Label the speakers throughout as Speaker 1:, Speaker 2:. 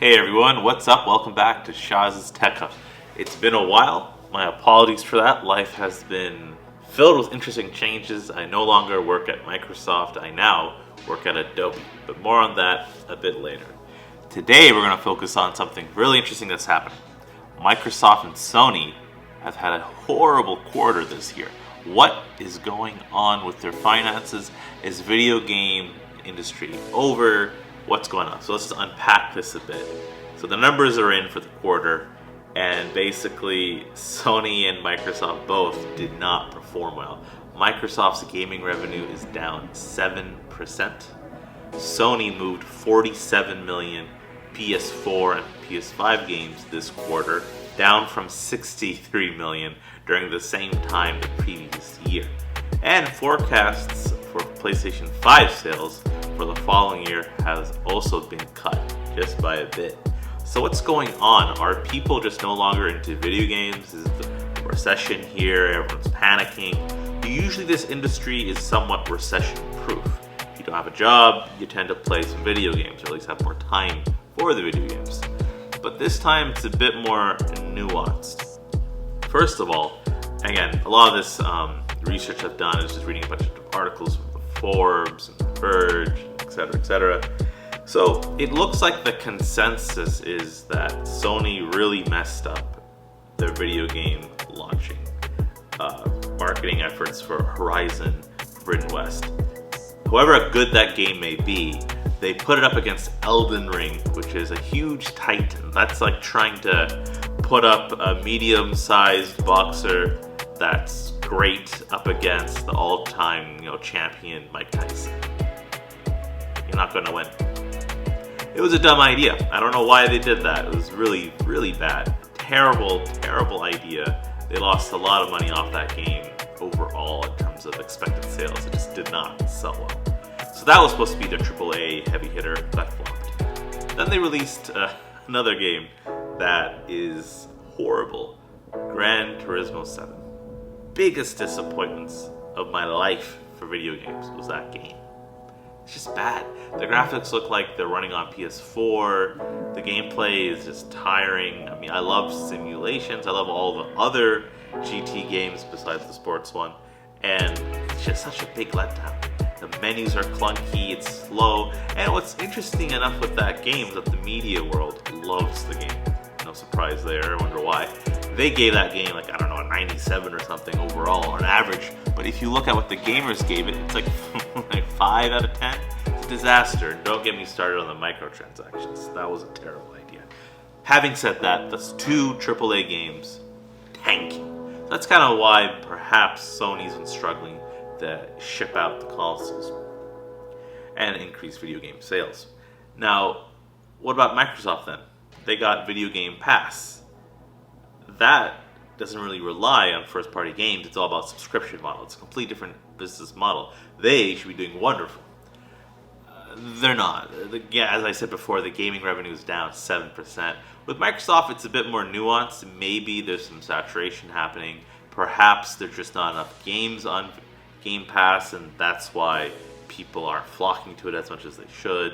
Speaker 1: Hey everyone, what's up? Welcome back to Shaz's Tech Hub. It's been a while. My apologies for that. Life has been filled with interesting changes. I no longer work at Microsoft. I now work at Adobe, but more on that a bit later. Today we're going to focus on something really interesting that's happening. Microsoft and Sony have had a horrible quarter this year. What is going on with their finances? Is video game industry over? What's going on? So let's just unpack this a bit. So the numbers are in for the quarter, and basically Sony and Microsoft both did not perform well. Microsoft's gaming revenue is down 7%. Sony moved 47 million PS4 and PS5 games this quarter, down from 63 million during the same time the previous year. And forecasts for PlayStation 5 sales for the following year has also been cut just by a bit. So what's going on? Are people just no longer into video games? Is the recession here? Everyone's panicking. Usually this industry is somewhat recession proof. If you don't have a job, you tend to play some video games, or at least have more time for the video games. But this time it's a bit more nuanced. First of all, again, a lot of this research I've done is just reading a bunch of articles from Forbes and Verge, etc. So it looks like the consensus is that Sony really messed up their video game launching marketing efforts for Horizon Forbidden West. However good that game may be, they put it up against Elden Ring, which is a huge titan. That's like trying to put up a medium-sized boxer that's great up against the all-time, champion Mike Tyson. You're not going to win. It was a dumb idea. I don't know why they did that. It was really, really bad. Terrible idea. They lost a lot of money off that game overall in terms of expected sales. It just did not sell well. So that was supposed to be their AAA heavy hitter. That flopped. Then they released another game that is horrible. Gran Turismo 7. Biggest disappointments of my life for video games was that game. It's just bad. The graphics look like they're running on PS4. The gameplay is just tiring. I mean, I love simulations. I love all the other GT games besides the sports one. And it's just such a big letdown. The menus are clunky, it's slow. And what's interesting enough with that game is that the media world loves the game. No surprise there, I wonder why. They gave that game like, a 97 or something overall on average. But if you look at what the gamers gave it, it's like 5 out of 10. It's a disaster. Don't get me started on the microtransactions. That was a terrible idea. Having said that, that's 2 AAA games tanking. So that's kind of why perhaps Sony's been struggling to ship out the consoles and increase video game sales. Now, what about Microsoft then? They got Video Game Pass. That doesn't really rely on first-party games. It's all about subscription model. It's a completely different business model. They should be doing wonderful. They're not. As I said before, the gaming revenue is down 7%. With Microsoft, it's a bit more nuanced. Maybe there's some saturation happening. Perhaps there's just not enough games on Game Pass, and that's why people aren't flocking to it as much as they should.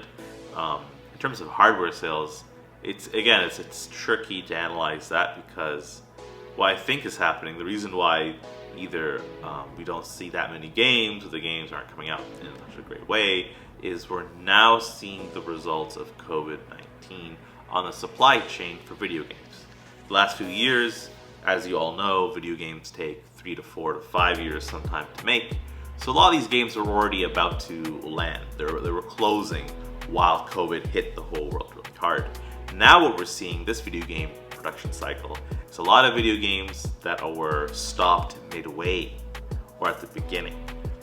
Speaker 1: In terms of hardware sales, it's tricky to analyze that because what I think is happening, the reason why either we don't see that many games or the games aren't coming out in such a great way is we're now seeing the results of COVID-19 on the supply chain for video games. The last few years, as you all know, video games take 3 to 4 to 5 years sometime to make. So a lot of these games are already about to land. They were closing while COVID hit the whole world really hard. Now what we're seeing this video game production cycle is a lot of video games that were stopped midway or at the beginning.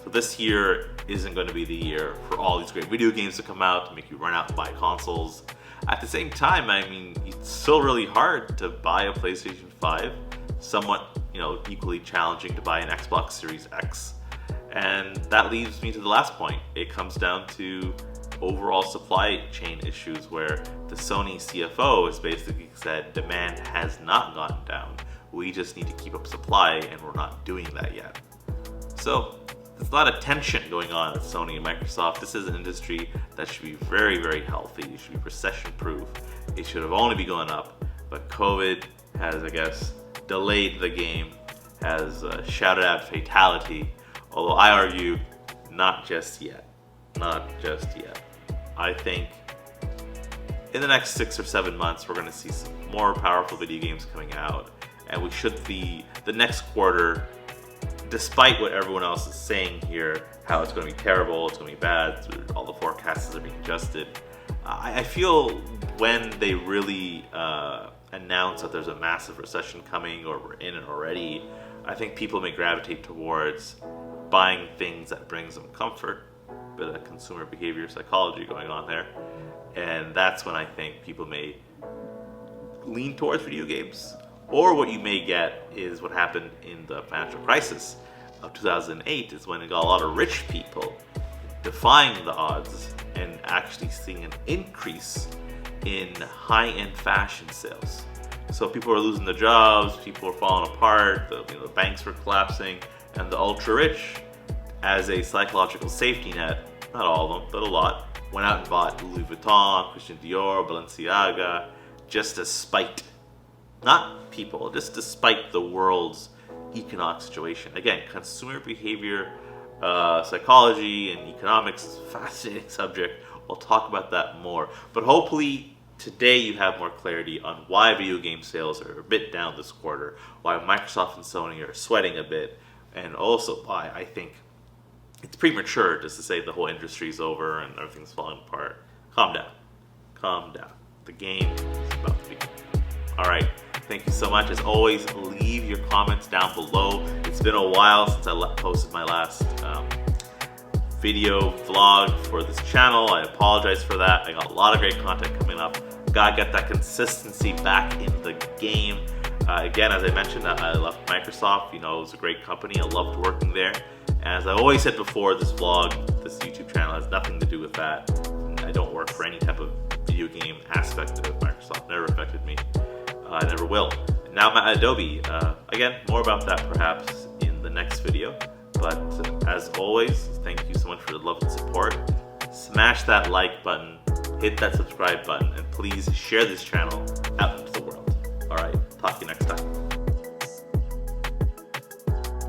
Speaker 1: So this year isn't going to be the year for all these great video games to come out to make you run out and buy consoles. At the same time, it's still really hard to buy a PlayStation 5. Somewhat, equally challenging to buy an Xbox Series X. And that leads me to the last point. It comes down to overall supply chain issues where the Sony CFO has basically said demand has not gone down. We just need to keep up supply, and we're not doing that yet. So there's a lot of tension going on with Sony and Microsoft. This is an industry that should be very, very healthy. It should be recession-proof. it should have only been going up. But COVID has, I guess, delayed the game, has shouted out fatality, although I argue not just yet. Not just yet. I think in the next 6 or 7 months, we're going to see some more powerful video games coming out, and we should be the next quarter, despite what everyone else is saying here, how it's going to be terrible, it's going to be bad, all the forecasts are being adjusted. I feel when they really announce that there's a massive recession coming or we're in it already, I think people may gravitate towards buying things that brings them comfort, a bit of consumer behavior psychology going on there. And that's when I think people may lean towards video games. Or what you may get is what happened in the financial crisis of 2008, is when it got a lot of rich people defying the odds and actually seeing an increase in high-end fashion sales. So people were losing their jobs, people were falling apart, the banks were collapsing, and the ultra-rich, as a psychological safety net, not all of them, but a lot, went out and bought Louis Vuitton, Christian Dior, Balenciaga, just to spite, not people, just despite the world's economic situation. Again, consumer behavior, psychology, and economics is a fascinating subject. We'll talk about that more. But hopefully today you have more clarity on why video game sales are a bit down this quarter, why Microsoft and Sony are sweating a bit, and also why I think it's premature just to say the whole industry is over and everything's falling apart. Calm down. Calm down. The game is about to begin. All right. Thank you so much. As always, leave your comments down below. It's been a while since I posted my last video vlog for this channel. I apologize for that. I got a lot of great content coming up. Gotta get that consistency back in the game. Again, as I mentioned, I left Microsoft. It was a great company. I loved working there. As I always said before, this vlog, this YouTube channel has nothing to do with that. I don't work for any type of video game aspect of Microsoft. Never affected me. I never will. Now I'm at Adobe. Again, more about that perhaps in the next video. But as always, thank you so much for the love and support. Smash that like button, hit that subscribe button, and please share this channel out into the world. All right, talk to you next time.